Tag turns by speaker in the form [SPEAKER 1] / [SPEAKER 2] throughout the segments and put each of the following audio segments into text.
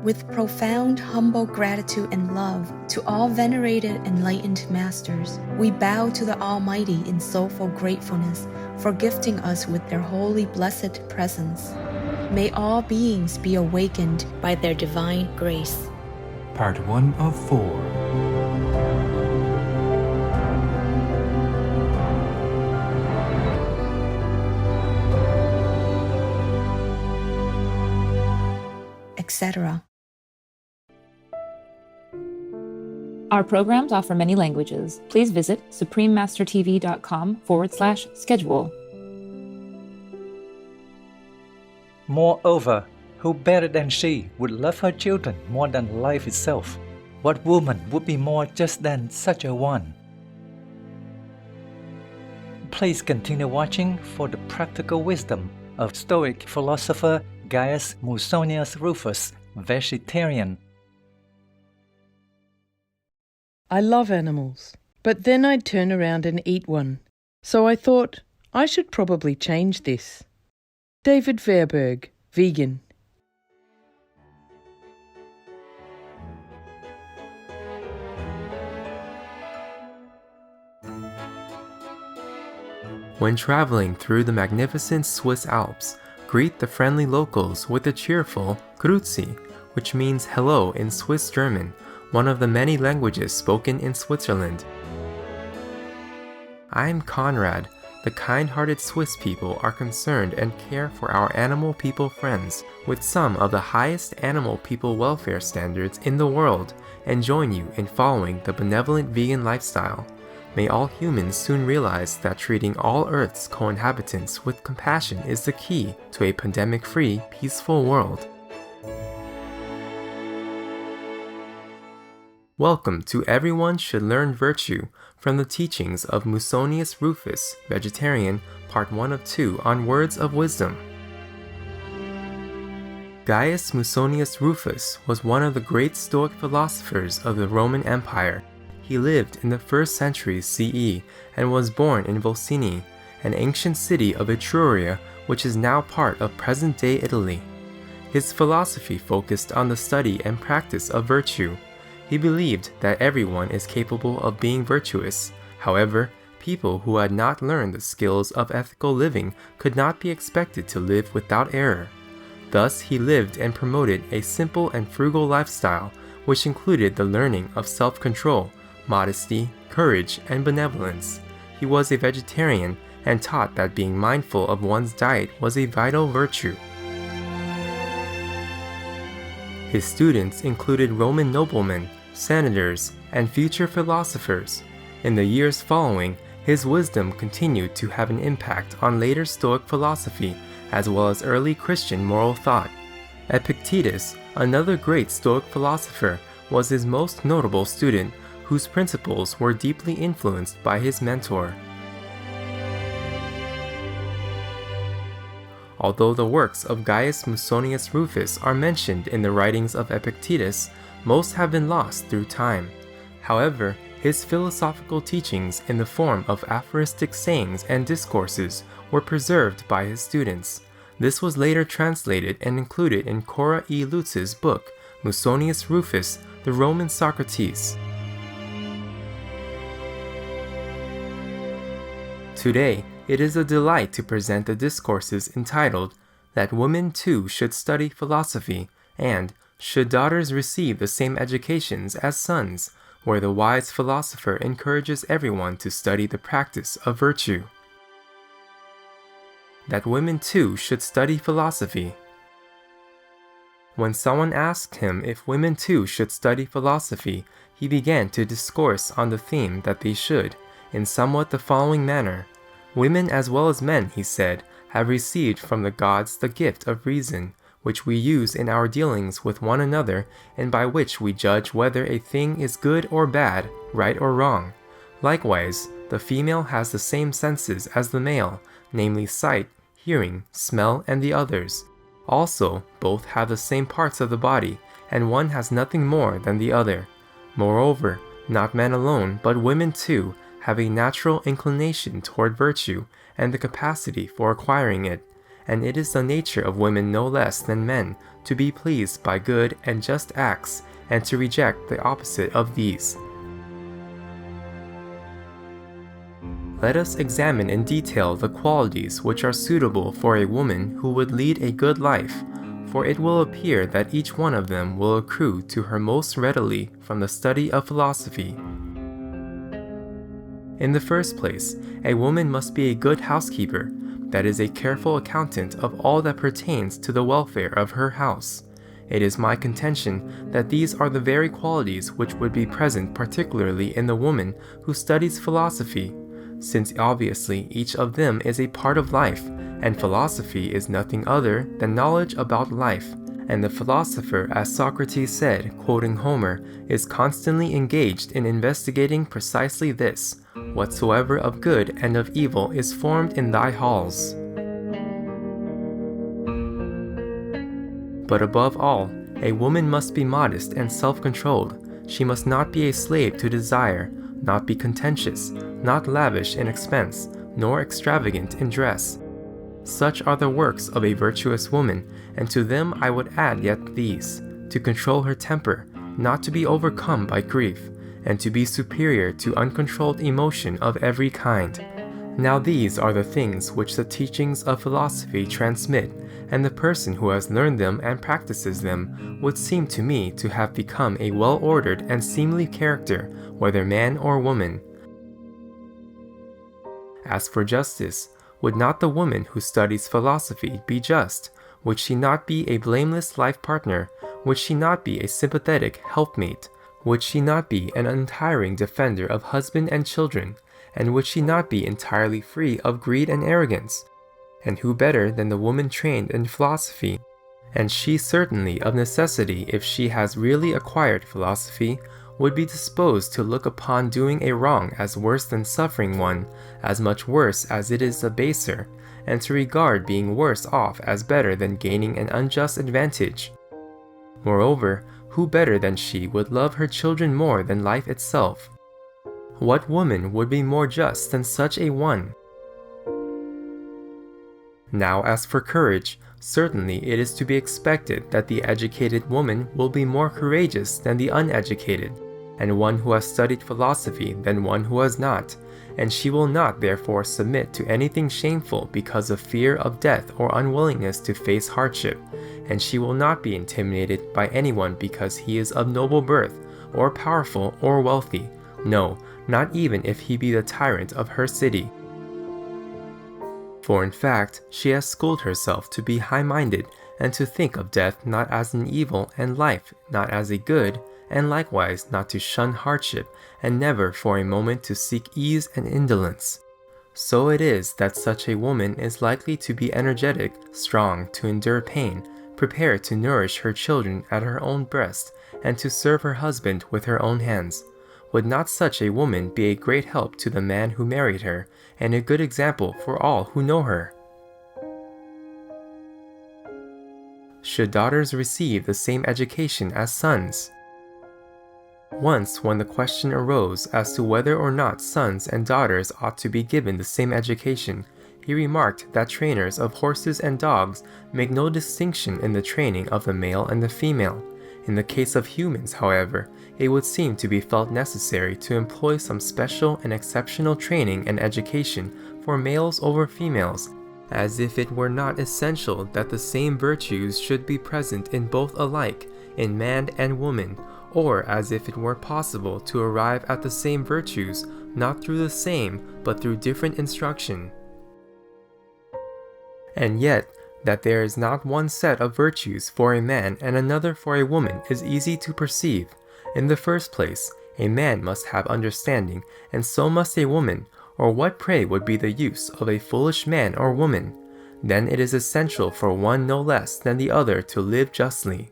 [SPEAKER 1] With profound, humble gratitude and love to all venerated enlightened masters, we bow to the Almighty in soulful gratefulness for gifting us with their holy blessed presence. May all beings be awakened by their divine grace.
[SPEAKER 2] Part 1 of 4.
[SPEAKER 1] Etc.
[SPEAKER 3] Our programs offer many languages. Please visit suprememastertv.com/schedule.
[SPEAKER 4] Moreover, who better than she would love her children more than life itself? What woman would be more just than such a one? Please continue watching for the practical wisdom of Stoic philosopher Gaius Musonius Rufus, vegetarian.
[SPEAKER 5] I love animals, but then I'd turn around and eat one. So I thought, I should probably change this. David Verberg, vegan.
[SPEAKER 6] When traveling through the magnificent Swiss Alps, greet the friendly locals with a cheerful Grüezi, which means hello in Swiss German, one of the many languages spoken in Switzerland. I'm Conrad. The kind-hearted Swiss people are concerned and care for our animal people friends with some of the highest animal people welfare standards in the world and join you in following the benevolent vegan lifestyle. May all humans soon realize that treating all Earth's co-inhabitants with compassion is the key to a pandemic-free, peaceful world. Welcome to Everyone Should Learn Virtue from the teachings of Musonius Rufus, vegetarian, part 1 of 2 on words of wisdom. Gaius Musonius Rufus was one of the great Stoic philosophers of the Roman Empire. He lived in the 1st century CE and was born in Volsini, an ancient city of Etruria which is now part of present-day Italy. His philosophy focused on the study and practice of virtue. He believed that everyone is capable of being virtuous. However, people who had not learned the skills of ethical living could not be expected to live without error. Thus, he lived and promoted a simple and frugal lifestyle, which included the learning of self-control, modesty, courage, and benevolence. He was a vegetarian and taught that being mindful of one's diet was a vital virtue. His students included Roman noblemen, senators, and future philosophers. In the years following, his wisdom continued to have an impact on later Stoic philosophy as well as early Christian moral thought. Epictetus, another great Stoic philosopher, was his most notable student, whose principles were deeply influenced by his mentor. Although the works of Gaius Musonius Rufus are mentioned in the writings of Epictetus, most have been lost through time. However, his philosophical teachings in the form of aphoristic sayings and discourses were preserved by his students. This was later translated and included in Cora E. Lutz's book, Musonius Rufus, the Roman Socrates. Today, it is a delight to present the discourses entitled, That Women Too Should Study Philosophy, and Should Daughters Receive the Same Educations as Sons, where the wise philosopher encourages everyone to study the practice of virtue. That women too should study philosophy. When someone asked him if women too should study philosophy, he began to discourse on the theme that they should, in somewhat the following manner. Women as well as men, he said, have received from the gods the gift of reason, which we use in our dealings with one another, and by which we judge whether a thing is good or bad, right or wrong. Likewise, the female has the same senses as the male, namely sight, hearing, smell, and the others. Also, both have the same parts of the body, and one has nothing more than the other. Moreover, not men alone, but women too, have a natural inclination toward virtue and the capacity for acquiring it, and it is the nature of women no less than men to be pleased by good and just acts, and to reject the opposite of these. Let us examine in detail the qualities which are suitable for a woman who would lead a good life, for it will appear that each one of them will accrue to her most readily from the study of philosophy. In the first place, a woman must be a good housekeeper, that is, a careful accountant of all that pertains to the welfare of her house. It is my contention that these are the very qualities which would be present particularly in the woman who studies philosophy, since obviously each of them is a part of life, and philosophy is nothing other than knowledge about life, and the philosopher, as Socrates said, quoting Homer, is constantly engaged in investigating precisely this: whatsoever of good and of evil is formed in thy halls. But above all, a woman must be modest and self-controlled. She must not be a slave to desire, not be contentious, not lavish in expense, nor extravagant in dress. Such are the works of a virtuous woman, and to them I would add yet these: to control her temper, not to be overcome by grief, and to be superior to uncontrolled emotion of every kind. Now these are the things which the teachings of philosophy transmit, and the person who has learned them and practices them would seem to me to have become a well-ordered and seemly character, whether man or woman. As for justice, would not the woman who studies philosophy be just? Would she not be a blameless life partner? Would she not be a sympathetic helpmate? Would she not be an untiring defender of husband and children? And would she not be entirely free of greed and arrogance? And who better than the woman trained in philosophy? And she certainly of necessity, if she has really acquired philosophy, would be disposed to look upon doing a wrong as worse than suffering one, as much worse as it is the baser, and to regard being worse off as better than gaining an unjust advantage. Moreover, who better than she would love her children more than life itself? What woman would be more just than such a one? Now as for courage, certainly it is to be expected that the educated woman will be more courageous than the uneducated, and one who has studied philosophy than one who has not, and she will not therefore submit to anything shameful because of fear of death or unwillingness to face hardship, and she will not be intimidated by anyone because he is of noble birth, or powerful, or wealthy, no, not even if he be the tyrant of her city. For in fact, she has schooled herself to be high-minded, and to think of death not as an evil, and life not as a good, and likewise not to shun hardship, and never for a moment to seek ease and indolence. So it is that such a woman is likely to be energetic, strong to endure pain, prepared to nourish her children at her own breast, and to serve her husband with her own hands. Would not such a woman be a great help to the man who married her, and a good example for all who know her? Should daughters receive the same education as sons? Once, when the question arose as to whether or not sons and daughters ought to be given the same education, he remarked that trainers of horses and dogs make no distinction in the training of the male and the female. In the case of humans, however, it would seem to be felt necessary to employ some special and exceptional training and education for males over females, as if it were not essential that the same virtues should be present in both alike, in man and woman, or as if it were possible to arrive at the same virtues, not through the same, but through different instruction. And yet, that there is not one set of virtues for a man and another for a woman is easy to perceive. In the first place, a man must have understanding, and so must a woman, or what pray would be the use of a foolish man or woman? Then it is essential for one no less than the other to live justly.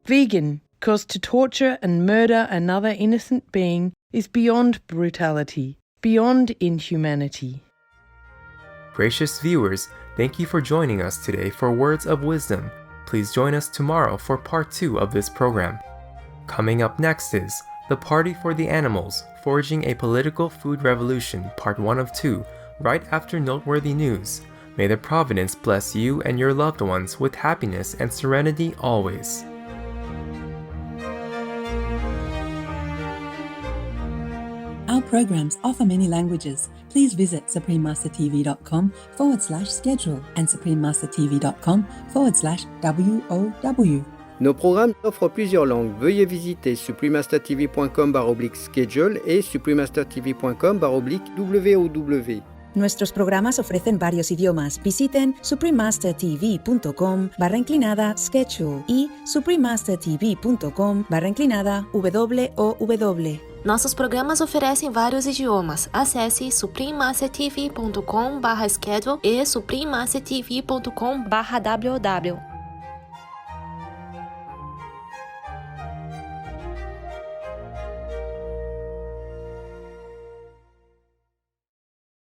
[SPEAKER 5] Vegan, 'cause to torture and murder another innocent being is beyond brutality, beyond inhumanity.
[SPEAKER 6] Gracious viewers, thank you for joining us today for Words of Wisdom. Please join us tomorrow for part 2 of this program. Coming up next is The Party for the Animals, Forging a Political Food Revolution, Part 1 of 2, right after noteworthy news. May the Providence bless you and your loved ones with happiness and serenity always.
[SPEAKER 7] Our programs offer many languages. Please visit suprememastertv.com/schedule and suprememastertv.com/WOW.
[SPEAKER 8] Nos programmes offrent plusieurs langues. Veuillez visiter suprememastertv.com/schedule et suprememastertv.com/WOW.
[SPEAKER 9] Nuestros programas ofrecen varios idiomas. Visiten suprememastertv.com/schedule y suprememastertv.com/WOW.
[SPEAKER 10] Nossos programas oferecem vários idiomas. Acesse suprememastertv.com/schedule e suprememastertv.com/WOW.